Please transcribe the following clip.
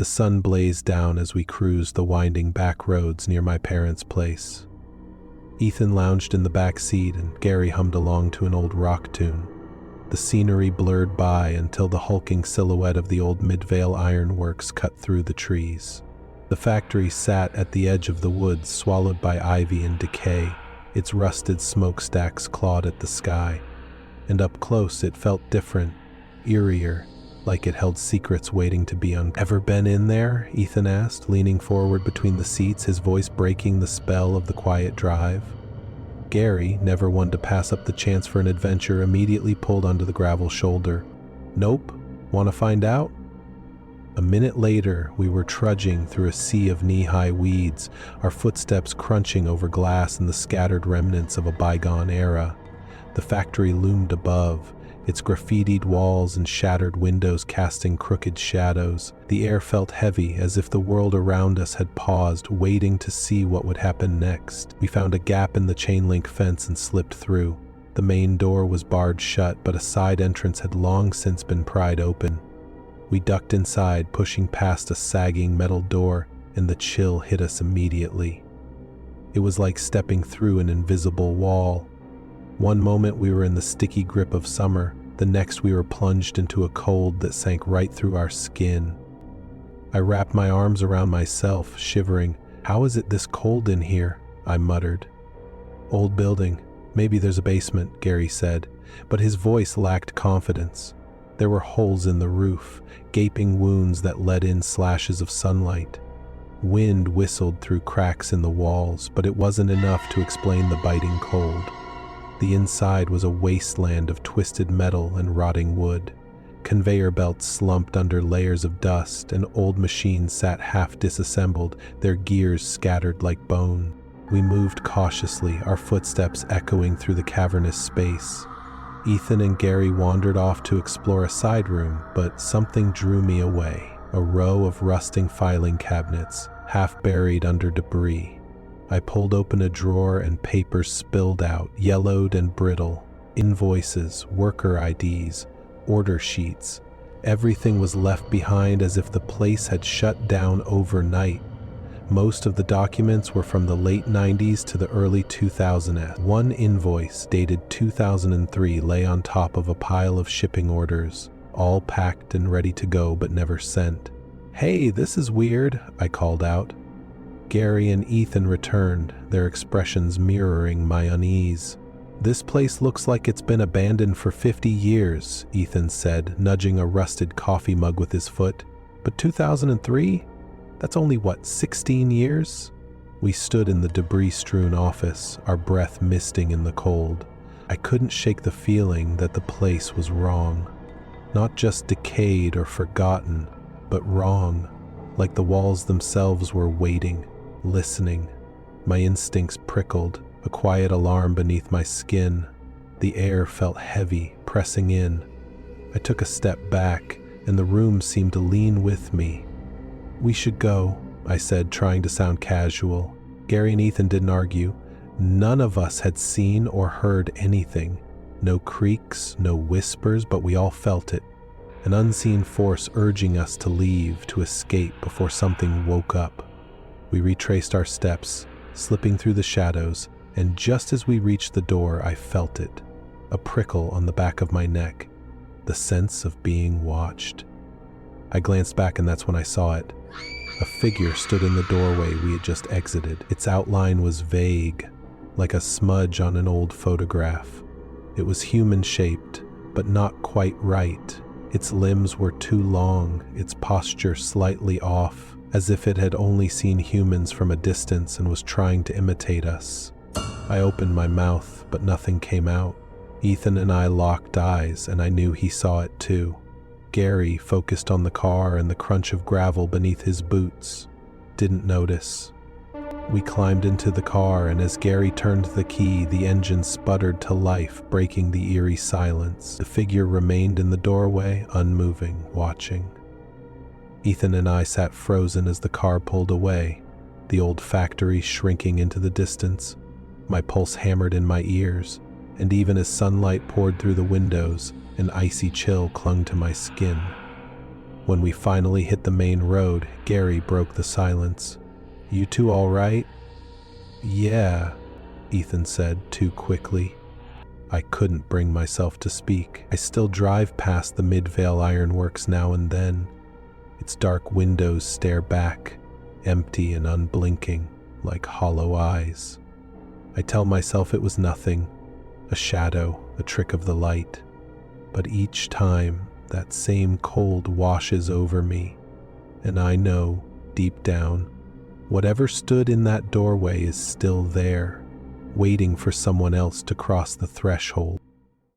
The sun blazed down as we cruised the winding back roads near my parents' place. Ethan lounged in the back seat and Gary hummed along to an old rock tune. The scenery blurred by until the hulking silhouette of the old Midvale ironworks cut through the trees. The factory sat at the edge of the woods, swallowed by ivy and decay, its rusted smokestacks clawed at the sky. And up close it felt different, eerier, like it held secrets waiting to be uncovered. "Ever been in there?" Ethan asked, leaning forward between the seats, his voice breaking the spell of the quiet drive. Gary, never one to pass up the chance for an adventure, immediately pulled onto the gravel shoulder. "Nope. Want to find out?" A minute later, we were trudging through a sea of knee-high weeds, our footsteps crunching over glass and the scattered remnants of a bygone era. The factory loomed above, its graffitied walls and shattered windows casting crooked shadows. The air felt heavy, as if the world around us had paused, waiting to see what would happen next. We found a gap in the chain-link fence and slipped through. The main door was barred shut, but a side entrance had long since been pried open. We ducked inside, pushing past a sagging metal door, and the chill hit us immediately. It was like stepping through an invisible wall. One moment we were in the sticky grip of summer, the next we were plunged into a cold that sank right through our skin. I wrapped my arms around myself, shivering. "How is it this cold in here?" I muttered. "Old building. Maybe there's a basement," Gary said, but his voice lacked confidence. There were holes in the roof, gaping wounds that let in slashes of sunlight. Wind whistled through cracks in the walls, but it wasn't enough to explain the biting cold. The inside was a wasteland of twisted metal and rotting wood. Conveyor belts slumped under layers of dust, and old machines sat half disassembled, their gears scattered like bone. We moved cautiously, our footsteps echoing through the cavernous space. Ethan and Gary wandered off to explore a side room, but something drew me away. A row of rusting filing cabinets, half buried under debris. I pulled open a drawer and papers spilled out, yellowed and brittle. Invoices, worker IDs, order sheets. Everything was left behind as if the place had shut down overnight. Most of the documents were from the late 90s to the early 2000s. One invoice, dated 2003, lay on top of a pile of shipping orders, all packed and ready to go but never sent. "Hey, this is weird," I called out. Gary and Ethan returned, their expressions mirroring my unease. "This place looks like it's been abandoned for 50 years, Ethan said, nudging a rusted coffee mug with his foot. "But 2003? That's only, 16 years?" We stood in the debris-strewn office, our breath misting in the cold. I couldn't shake the feeling that the place was wrong. Not just decayed or forgotten, but wrong, like the walls themselves were waiting, listening. My instincts prickled, a quiet alarm beneath my skin. The air felt heavy, pressing in. I took a step back, and the room seemed to lean with me. "We should go," I said, trying to sound casual. Gary and Ethan didn't argue. None of us had seen or heard anything. No creaks, no whispers, but we all felt it. An unseen force urging us to leave, to escape before something woke up. We retraced our steps, slipping through the shadows, and just as we reached the door, I felt it. A prickle on the back of my neck. The sense of being watched. I glanced back and that's when I saw it. A figure stood in the doorway we had just exited. Its outline was vague, like a smudge on an old photograph. It was human-shaped, but not quite right. Its limbs were too long, its posture slightly off, as if it had only seen humans from a distance and was trying to imitate us. I opened my mouth, but nothing came out. Ethan and I locked eyes, and I knew he saw it too. Gary, focused on the car and the crunch of gravel beneath his boots, didn't notice. We climbed into the car, and as Gary turned the key, the engine sputtered to life, breaking the eerie silence. The figure remained in the doorway, unmoving, watching. Ethan and I sat frozen as the car pulled away, the old factory shrinking into the distance. My pulse hammered in my ears, and even as sunlight poured through the windows, an icy chill clung to my skin. When we finally hit the main road, Gary broke the silence. "You two all right?" "Yeah," Ethan said too quickly. I couldn't bring myself to speak. I still drive past the Midvale Ironworks now and then. Its dark windows stare back, empty and unblinking, like hollow eyes. I tell myself it was nothing, a shadow, a trick of the light. But each time, that same cold washes over me, and I know, deep down, whatever stood in that doorway is still there, waiting for someone else to cross the threshold.